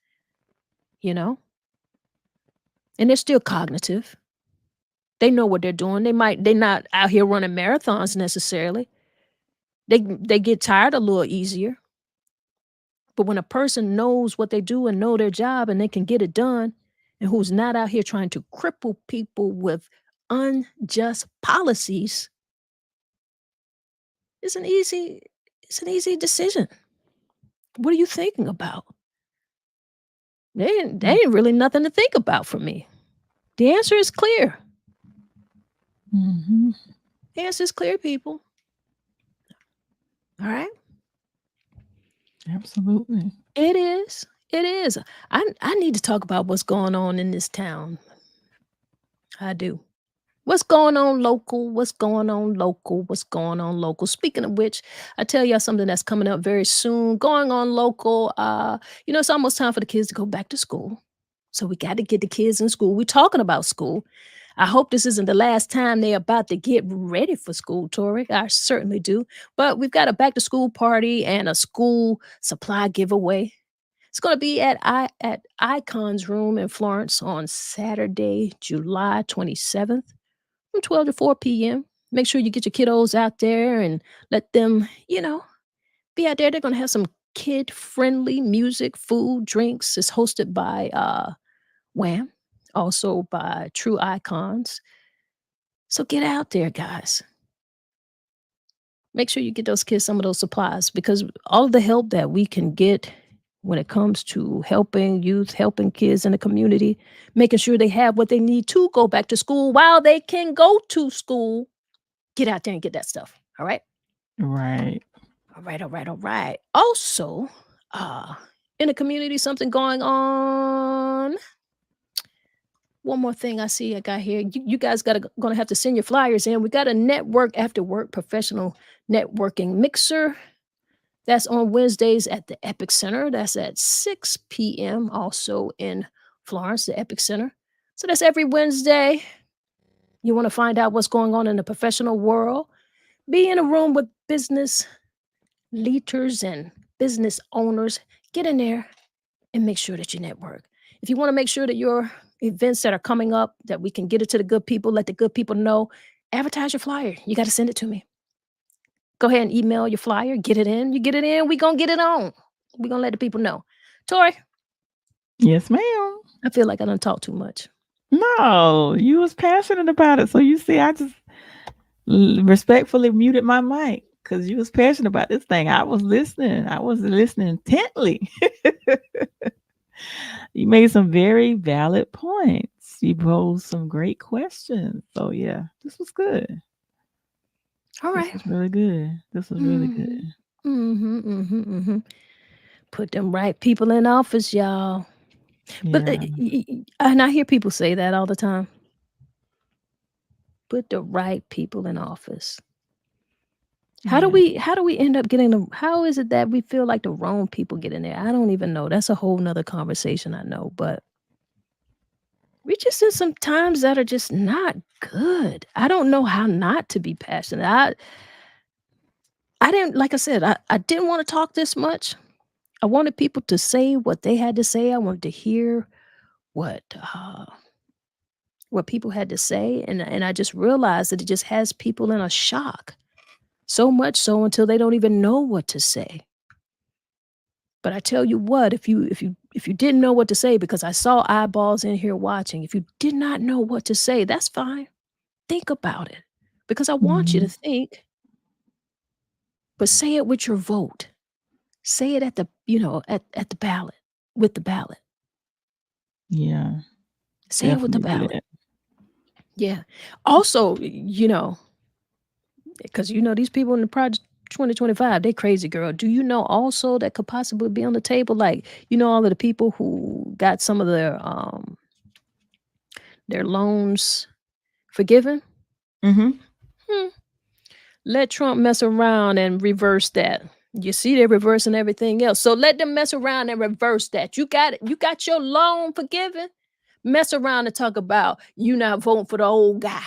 you know, and they're still cognitive. They know what they're doing. They're not out here running marathons necessarily. They get tired a little easier. But when a person knows what they do and know their job and they can get it done, and who's not out here trying to cripple people with unjust policies, it's an easy decision. What are you thinking about? They ain't really nothing to think about for me. The answer is clear. Mhm. The answer is clear, people. All right. Absolutely. It is. It is. I need to talk about what's going on in this town. I do. What's going on local? What's going on local? What's going on local? Speaking of which, I tell y'all something that's coming up very soon. Going on local. It's almost time for the kids to go back to school. So we got to get the kids in school. We're talking about school. I hope this isn't the last time they're about to get ready for school, Tori. I certainly do. But we've got a back to school party and a school supply giveaway. It's going to be at Icon's Room in Florence on Saturday, July 27th from 12 to 4 p.m. Make sure you get your kiddos out there and let them, be out there. They're going to have some kid friendly music, food, drinks. It's hosted by Wham, also by True Icons. So get out there, guys. Make sure you get those kids some of those supplies, because all of the help that we can get when it comes to helping youth, helping kids in the community, making sure they have what they need to go back to school while they can go to school. Get out there and get that stuff. All right. Right. All right. All right. All right. Also, uh, in the community, something going on. One more thing I see I got here. You guys gonna have to send your flyers in. We got a network after work professional networking mixer. That's on Wednesdays at the Epic Center. That's at 6 p.m. also in Florence, the Epic Center. So that's every Wednesday. You want to find out what's going on in the professional world? Be in a room with business leaders and business owners. Get in there and make sure that you network. If you want to make sure that your events that are coming up, that we can get it to the good people, let the good people know, advertise your flyer. You got to send it to me. Go ahead and email your flyer, get it in. You get it in, we going to get it on. We going to let the people know. Tori, Yes, ma'am. I feel like I don't talk too much. No, you was passionate about it. So you see, I just respectfully muted my mic. because you was passionate about this thing. I was listening. I was listening intently. You made some very valid points. You posed some great questions. So yeah, this was good. All This right. was really good. This was really good. Mm-hmm. Mm-hmm. Mm-hmm. Mm-hmm. Put them right people in office, y'all. But Yeah. and I hear people say that all the time. Put the right people in office. Yeah. How do we end up getting the how is it that we feel like the wrong people get in there? I don't even know. That's a whole nother conversation I know, but we just in some times that are just not good. I don't know how not to be passionate. I didn't like I said, I didn't want to talk this much. I wanted people to say what they had to say. I wanted to hear what uh what people had to say, and I just realized that it just has people in a shock. So much so until they don't even know what to say. But I tell you what, if you didn't know what to say because I saw eyeballs in here watching, if you did not know what to say, that's fine. Think about it. Because I want you to Mhm. think, but say it with your vote. Say it at the, at the ballot, with the ballot. Yeah. Say it with the Definitely do ballot. that. Yeah. Also, because these people in the project 2025, they crazy girl. Do you know also that could possibly be on the table? Like, all of the people who got some of their loans forgiven? Mhm. Hmm. Let Trump mess around and reverse that. You see, they're reversing everything else. So let them mess around and reverse that. You got it. You got your loan forgiven. Mess around and talk about you not voting for the old guy,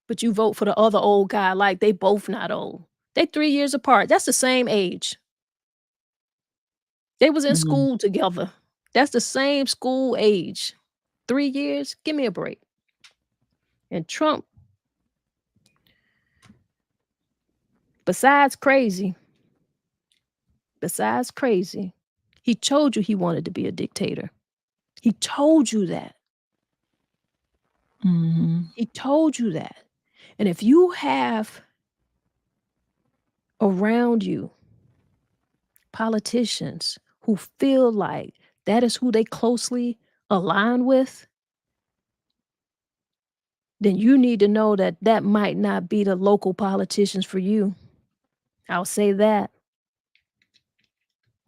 but you vote for the other old guy like they both not old. They 3 years apart. That's the same age. They was in Mhm. school together. That's the same school age. 3 years? Give me a break. And Trump, besides crazy, besides crazy, he told you he wanted to be a dictator. He told you that. Mhm. He told you that. And if you have around you politicians who feel like that is who they closely align with, then you need to know that that might not be the local politicians for you. I'll say that.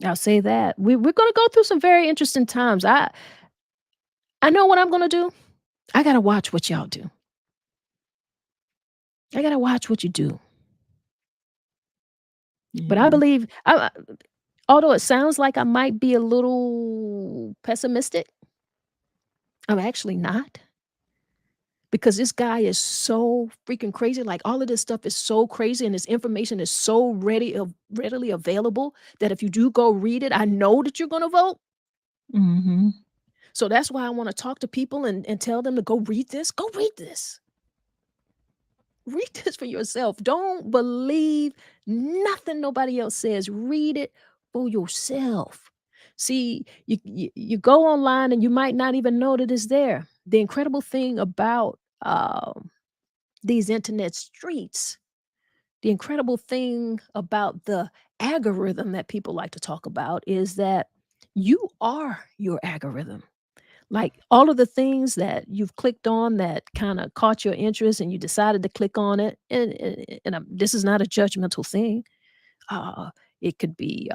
I'll say that. We're going to go through some very interesting times. I know what I'm going to do. I got to watch what y'all do. I got to watch what you do. But I Yeah. believe, although it sounds like I might be a little pessimistic, I'm actually not, because this guy is so freaking crazy. Like, all of this stuff is so crazy, and this information is so readily available that if you do go read it, I know that you're going to vote. Mhm. So that's why I want to talk to people and tell them to go read this. Go read this. Read this for yourself. Don't believe nothing nobody else says. Read it for yourself. See, you go online and you might not even know that it's there. The incredible thing about these internet streets, the incredible thing about the algorithm that people like to talk about is that you are your algorithm. Like, all of the things that you've clicked on that kinda caught your interest and you decided to click on it, and this is not a judgmental thing. Uh, it could be,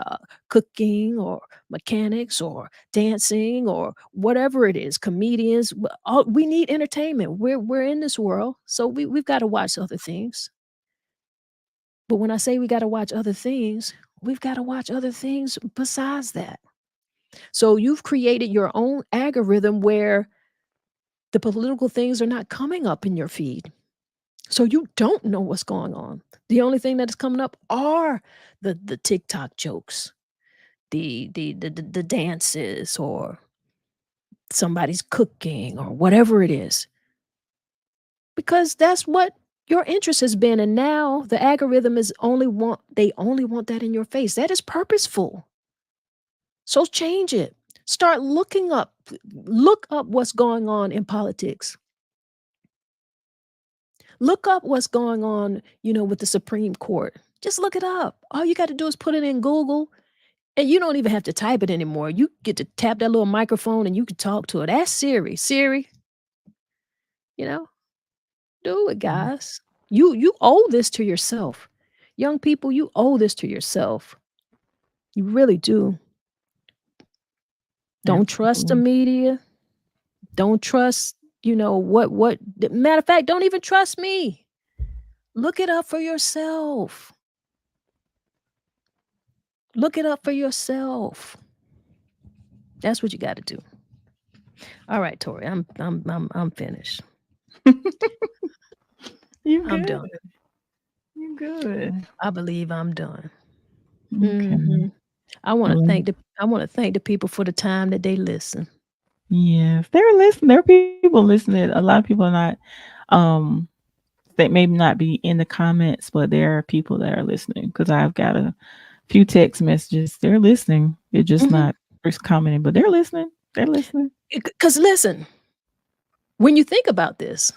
cooking or mechanics or dancing or whatever it is, comedians, all we need entertainment. We're in this world, so we've gotta watch other things. But when I say we gotta watch other things, we've gotta watch other things besides that. So you've created your own algorithm where the political things are not coming up in your feed. So you don't know what's going on. The only thing that is coming up are the TikTok jokes, the dances, or somebody's cooking, or whatever it is. Because that's what your interest has been, and now the algorithm is only want that in your face. That is purposeful. So change it. Start look up what's going on in politics. Look up what's going on, with the Supreme Court. Just look it up. All you got to do is put it in Google, and you don't even have to type it anymore. You get to tap that little microphone and you can talk to it. Ask Siri. Siri, you know, do it, Mhm. guys. You owe this to yourself. Young people, you owe this to yourself. You really do. Don't trust the Absolutely. media. Don't trust, what matter of fact, don't even trust me. Look it up for yourself. Look it up for yourself. That's what you got to do. All right, Tori, I'm finished. You I'm good. done. You good. I believe I'm done. Okay. Hmm. I want to Well, thank the I want to thank the people for the time that they listen. yes, they're listening. There are people listening. A lot of people are not, um, they may not be in the comments, but there are people that are listening because I've got a few text messages. They're listening. They're just Hmm. not first commenting, but they're listening. They're listening. Because listen, when you think about this,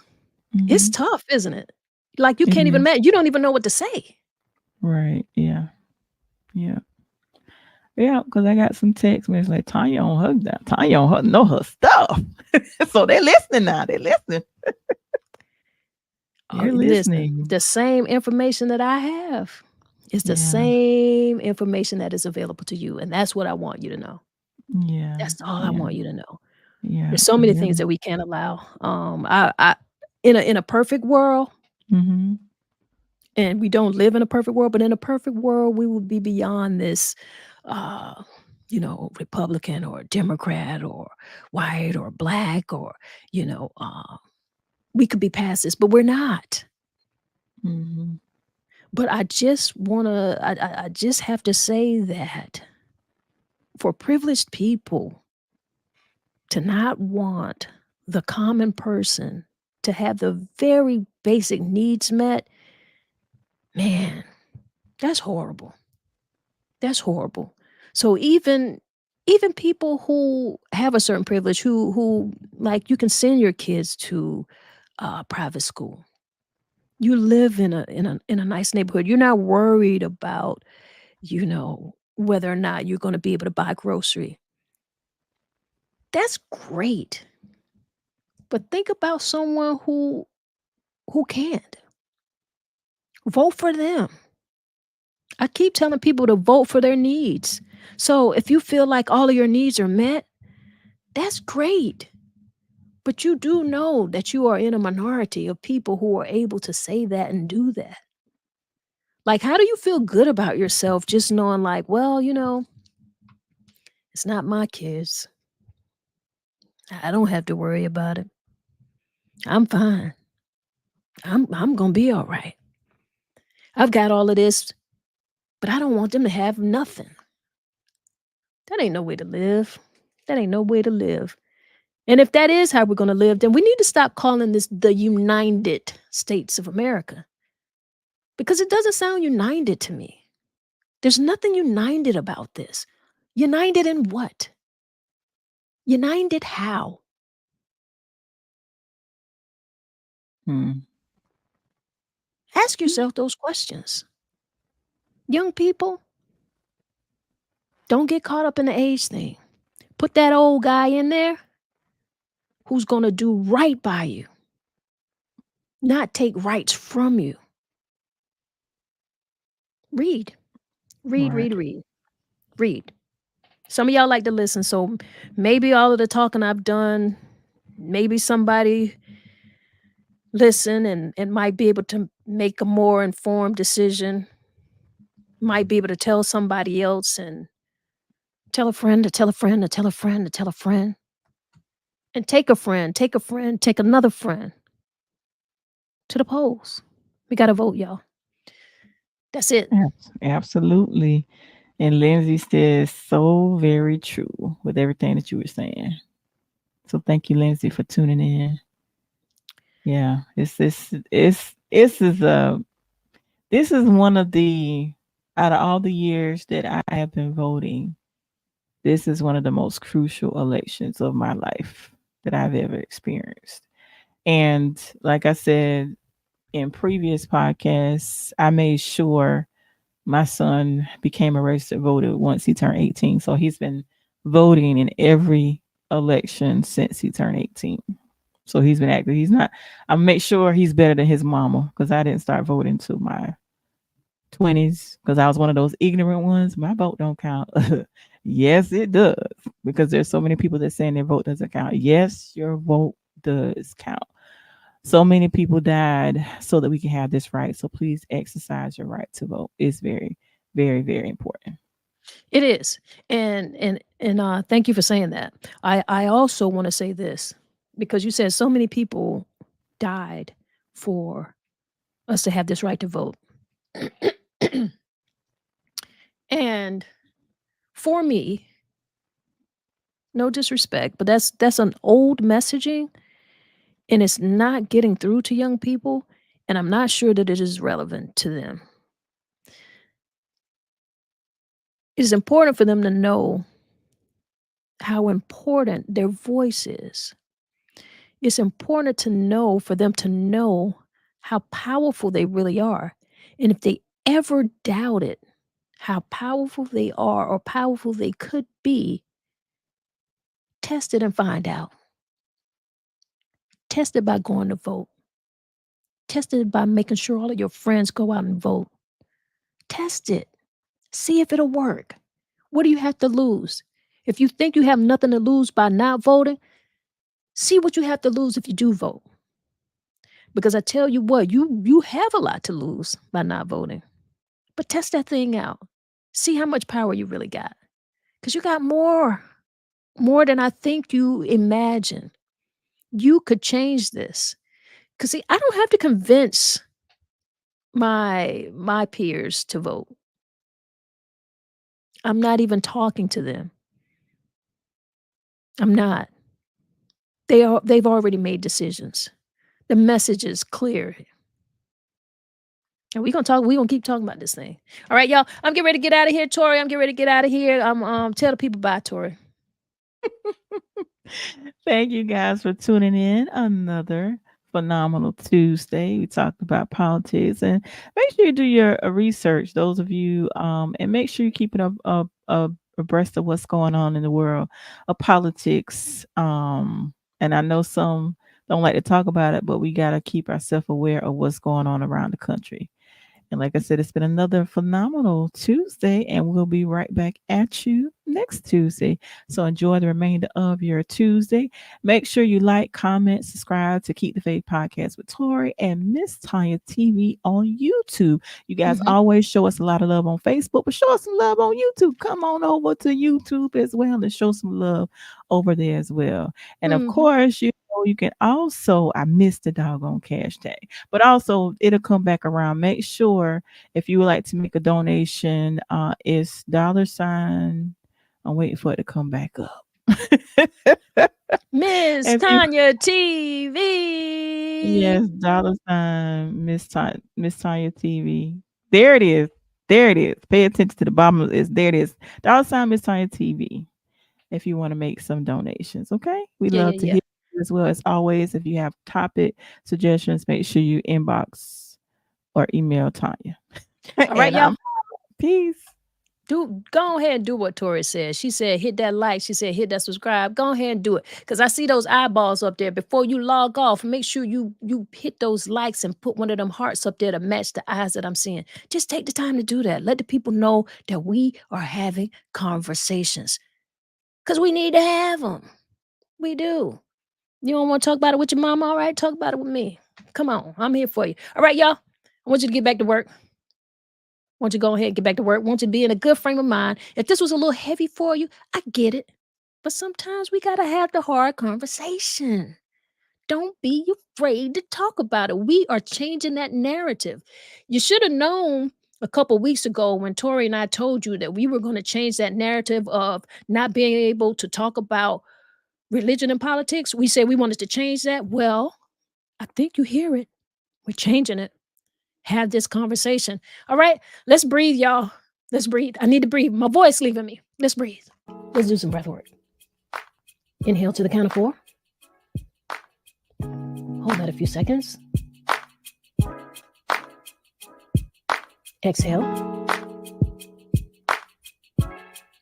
it's Hmm. tough, isn't it? Like you It can't even is. imagine. You don't even know what to say. Right. Yeah. Yeah. Yeah. Because I got some text messages like Tanya on her that Tanya on her know her stuff. So they're listening now. They're listening. Oh, They're listen, listening. the same information that I have is the Yeah. same information that is available to you, and that's what I want you to know. Yeah. That's all I Yeah. want you to know. Yeah. There's so many They're things that we can't allow. I in a perfect world, mhm. and we don't live in a perfect world, but in a perfect world, we would be beyond this, uh, Republican or Democrat or white or black or, we could be past this, but we're not. Mhm. But I just have to say that for privileged people to not want the common person to have the very basic needs met, man, that's horrible. That's horrible. So even people who have a certain privilege, who like you can send your kids to private school. You live in a nice neighborhood. You're not worried about, whether or not you're going to be able to buy grocery. That's great. But think about someone who can't. Vote for them. I keep telling people to vote for their needs. So if you feel like all of your needs are met, that's great. But you do know that you are in a minority of people who are able to say that and do that. Like, how do you feel good about yourself just knowing, like, well, it's not my kids. I don't have to worry about it. I'm fine. I'm gonna be all right. I've got all of this, but I don't want them to have nothing. That ain't no way to live. That ain't no way to live. And if that is how we're gonna live, then we need to stop calling this the United States of America because it doesn't sound united to me. There's nothing united about this. United in what? United how? Mm. Ask yourself those questions. Young people, don't get caught up in the age thing. Put that old guy in there who's going to do right by you, not take rights from you. Read, read, Right. read, read, read. Some of y'all like to listen, so maybe all of the talking I've done, maybe somebody listen and might be able to make a more informed decision, might be able to tell somebody else and tell a friend to tell a friend to tell a friend to tell a friend and take a friend, take another friend to the polls. We got to vote, y'all. That's it. Absolutely. And Lindsay says so very true with everything that you were saying. So thank you, Lindsay, for tuning in. Yeah, this is one of the out of all the years that I have been voting, this is one of the most crucial elections of my life that I've ever experienced. And like I said, in previous podcasts, I made sure my son became a registered voter once he turned 18. So he's been voting in every election since he turned 18. So he's been active. He's not, I make sure he's better than his mama because I didn't start voting till my 20s because I was one of those ignorant ones. My vote don't count. Yes, it does because there's so many people that saying their vote doesn't count. Yes, your vote does count. So many people died so that we can have this right. So please exercise your right to vote. It's very, very, very important. It is. And thank you for saying that. I also want to say this because you said so many people died for us to have this right to vote. And for me, no disrespect, but that's an old messaging and it's not getting through to young people and I'm not sure that it is relevant to them. It is important for them to know how important their voice is. It's important to know for them to know how powerful they really are. And if they ever doubted how powerful they are or powerful they could be, test it and find out. Test it by going to vote. Test it by making sure all of your friends go out and vote. Test it. See if it'll work. What do you have to lose? If you think you have nothing to lose by not voting, see what you have to lose if you do vote. Because I tell you what, you have a lot to lose by not voting. But test that thing out. See how much power you really got. Because you got more than I think you imagine. You could change this. Because see, I don't have to convince my peers to vote. I'm not even talking to them. I'm not. They've already made decisions. The message is clear. And we're gonna keep talking about this thing. All right, y'all. I'm getting ready to get out of here, Tori. I'm getting ready to get out of here. Tell the people bye, Tori. Thank you guys for tuning in. Another phenomenal Tuesday. We talked about politics, and make sure you do your research. Those of you, and make sure you keep it up abreast of what's going on in the world of politics. And I know some don't like to talk about it, but we got to keep ourselves aware of what's going on around the country. And like I said, it's been another phenomenal Tuesday, and we'll be right back at you next Tuesday. So enjoy the remainder of your Tuesday. Make sure you like, comment, subscribe to Keep the Faith Podcast with Tori and Miss Tonya TV on YouTube. You guys always show us a lot of love on Facebook, but show us some love on YouTube. Come on over to YouTube as well and show some love over there as well. And of course, you can also, I missed the doggone cash tag, but also it'll come back around. Make sure if you would like to make a donation, it's $. I'm waiting for it to come back up. Miss Tonya TV. Yes, $ Miss Tonya TV. There it is. There it is. Pay attention to the bottom of this. There it is. $ Miss Tonya TV. If you want to make some donations, okay? We love to hear you as well as always. If you have topic suggestions, make sure you inbox or email Tonya. All right, y'all. Peace. Go ahead and do what Tori said. She said, hit that like. She said, hit that subscribe. Go ahead and do it. Because I see those eyeballs up there. Before you log off, make sure you hit those likes and put one of them hearts up there to match the eyes that I'm seeing. Just take the time to do that. Let the people know that we are having conversations. Because we need to have them. We do. You don't want to talk about it with your mama? All right, talk about it with me. Come on. I'm here for you. All right, y'all. I want you to get back to work. Want you to go ahead and get back to work. Want you to be in a good frame of mind. If this was a little heavy for you, I get it. But sometimes we got to have the hard conversation. Don't be afraid to talk about it. We are changing that narrative. You should have known a couple weeks ago when Tori and I told you that we were going to change that narrative of not being able to talk about religion and politics. We said we wanted to change that. Well, I think you hear it. We're changing it. Have this conversation. All right, let's breathe, y'all. Let's breathe. I need to breathe. My voice leaving me. Let's breathe. Let's do some breath work. Inhale to the count of 4. Hold that a few seconds. Exhale.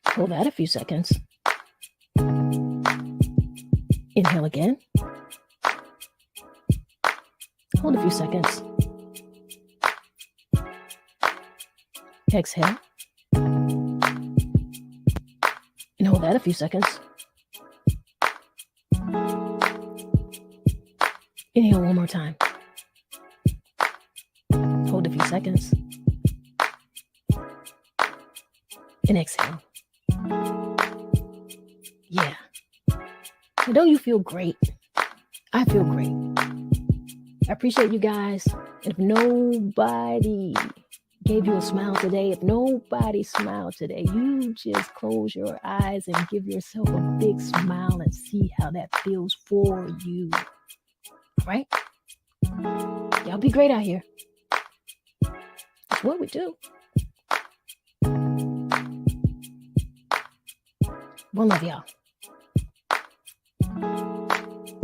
Hold that a few seconds. Inhale again. Hold a few seconds. Exhale. And hold that a few seconds. Inhale one more time. Hold a few seconds. And exhale. Yeah. Now, don't you feel great? I feel great. I appreciate you guys. And if nobody gave you a smile today, if nobody smiled today, you just close your eyes and give yourself a big smile and see how that feels for you. All right? Y'all be great out here. That's what we do. One love, y'all.